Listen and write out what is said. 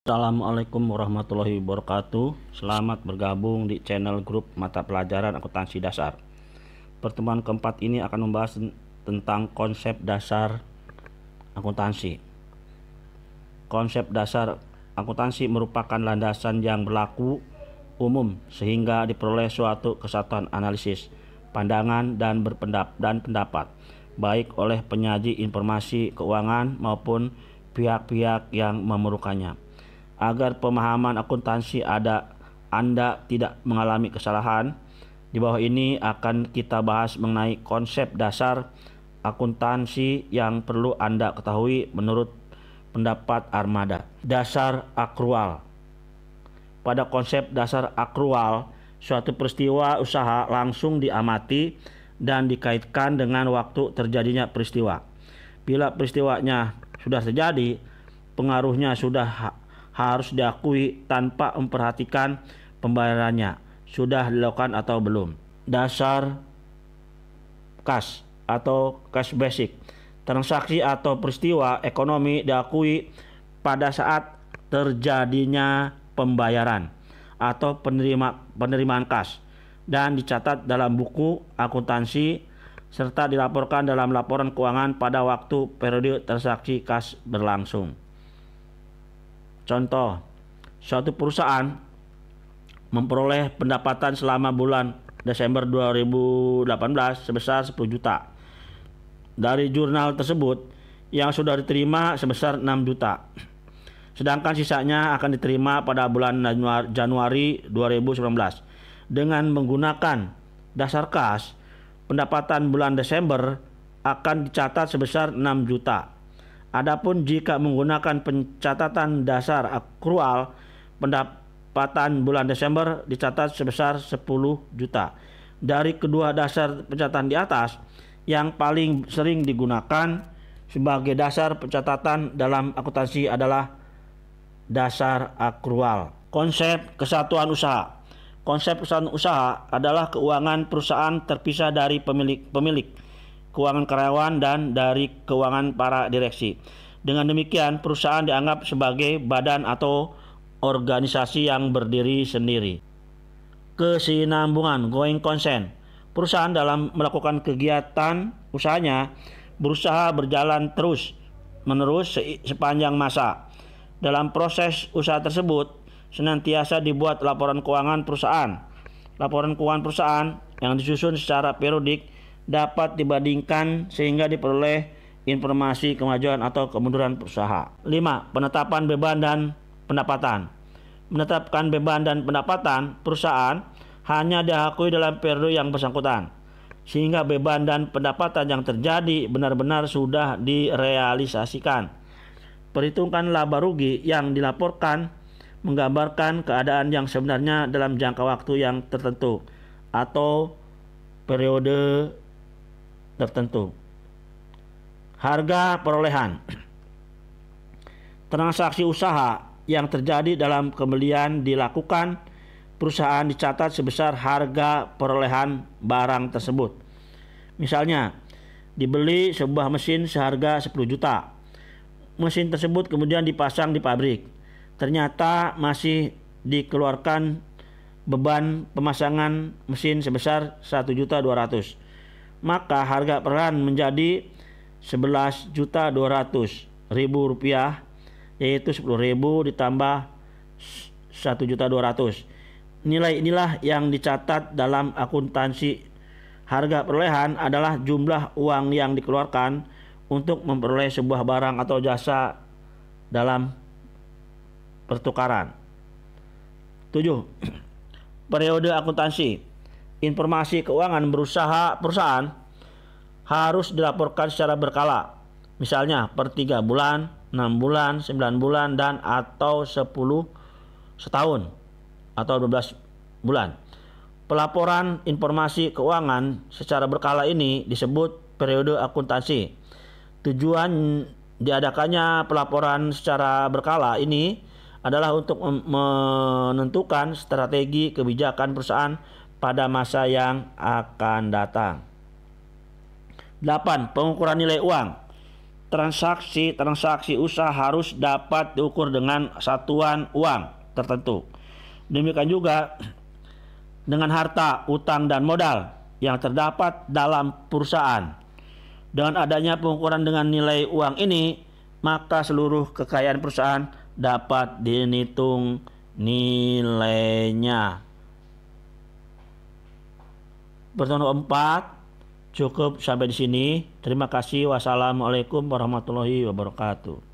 Assalamualaikum warahmatullahi wabarakatuh. Selamat bergabung di channel grup mata pelajaran akuntansi dasar. Pertemuan keempat ini akan membahas tentang konsep dasar akuntansi. Konsep dasar akuntansi merupakan landasan yang berlaku umum sehingga diperoleh suatu kesatuan analisis, pandangan dan pendapat baik oleh penyaji informasi keuangan maupun pihak-pihak yang memerlukannya. Agar pemahaman akuntansi Anda tidak mengalami kesalahan, di bawah ini akan kita bahas mengenai konsep dasar akuntansi yang perlu Anda ketahui menurut pendapat Armada. Dasar akrual. Pada konsep dasar akrual, suatu peristiwa usaha langsung diamati dan dikaitkan dengan waktu terjadinya peristiwa. Bila peristiwanya sudah terjadi, pengaruhnya sudah harus diakui tanpa memperhatikan pembayarannya sudah dilakukan atau belum. Dasar kas atau cash basic. Transaksi atau peristiwa ekonomi diakui pada saat terjadinya pembayaran atau penerimaan kas dan dicatat dalam buku akuntansi serta dilaporkan dalam laporan keuangan pada waktu periode transaksi kas berlangsung. Contoh, suatu perusahaan memperoleh pendapatan selama bulan Desember 2018 sebesar 10 juta. Dari jurnal tersebut yang sudah diterima sebesar 6 juta. Sedangkan sisanya akan diterima pada bulan Januari 2019. Dengan menggunakan dasar kas, pendapatan bulan Desember akan dicatat sebesar 6 juta. Adapun jika menggunakan pencatatan dasar akrual, pendapatan bulan Desember dicatat sebesar 10 juta. Dari kedua dasar pencatatan di atas, yang paling sering digunakan sebagai dasar pencatatan dalam akuntansi adalah dasar akrual. Konsep kesatuan usaha. Konsep kesatuan usaha adalah keuangan perusahaan terpisah dari pemilik, keuangan karyawan dan dari keuangan para direksi. Dengan demikian, perusahaan dianggap sebagai badan atau organisasi yang berdiri sendiri. Kesinambungan, going concern. Perusahaan dalam melakukan kegiatan usahanya berusaha berjalan terus-menerus sepanjang masa. Dalam proses usaha tersebut, senantiasa dibuat laporan keuangan perusahaan. Laporan keuangan perusahaan yang disusun secara periodik dapat dibandingkan sehingga diperoleh informasi kemajuan atau kemunduran perusahaan. 5. Penetapan beban dan pendapatan. Menetapkan beban dan pendapatan perusahaan hanya diakui dalam periode yang bersangkutan, sehingga beban dan pendapatan yang terjadi benar-benar sudah direalisasikan. Perhitungkan laba rugi yang dilaporkan menggambarkan keadaan yang sebenarnya dalam jangka waktu yang tertentu atau periode tertentu. Harga perolehan. Transaksi usaha yang terjadi dalam pembelian dilakukan, perusahaan dicatat sebesar harga perolehan barang tersebut. Misalnya, dibeli sebuah mesin seharga 10 juta. Mesin tersebut kemudian dipasang di pabrik. Ternyata masih dikeluarkan beban pemasangan mesin sebesar 1.200.000. Maka harga perolehan menjadi 11.200.000 rupiah, yaitu 10.000 ditambah 1.200.000. Nilai inilah yang dicatat dalam akuntansi. Harga perolehan adalah jumlah uang yang dikeluarkan untuk memperoleh sebuah barang atau jasa dalam pertukaran. 7. Periode akuntansi. Informasi keuangan perusahaan harus dilaporkan secara berkala. Misalnya per 3 bulan, 6 bulan, 9 bulan, dan atau 10 setahun atau 12 bulan. Pelaporan informasi keuangan secara berkala ini disebut periode akuntansi. Tujuan diadakannya pelaporan secara berkala ini adalah untuk menentukan strategi kebijakan perusahaan pada masa yang akan datang. 8. Pengukuran nilai uang. transaksi usaha harus dapat diukur dengan satuan uang tertentu. Demikian juga dengan harta, utang, dan modal yang terdapat dalam perusahaan. Dengan adanya pengukuran dengan nilai uang ini, maka seluruh kekayaan perusahaan dapat dihitung nilainya. Pertemuan keempat cukup sampai di sini. Terima kasih. Wassalamualaikum warahmatullahi wabarakatuh.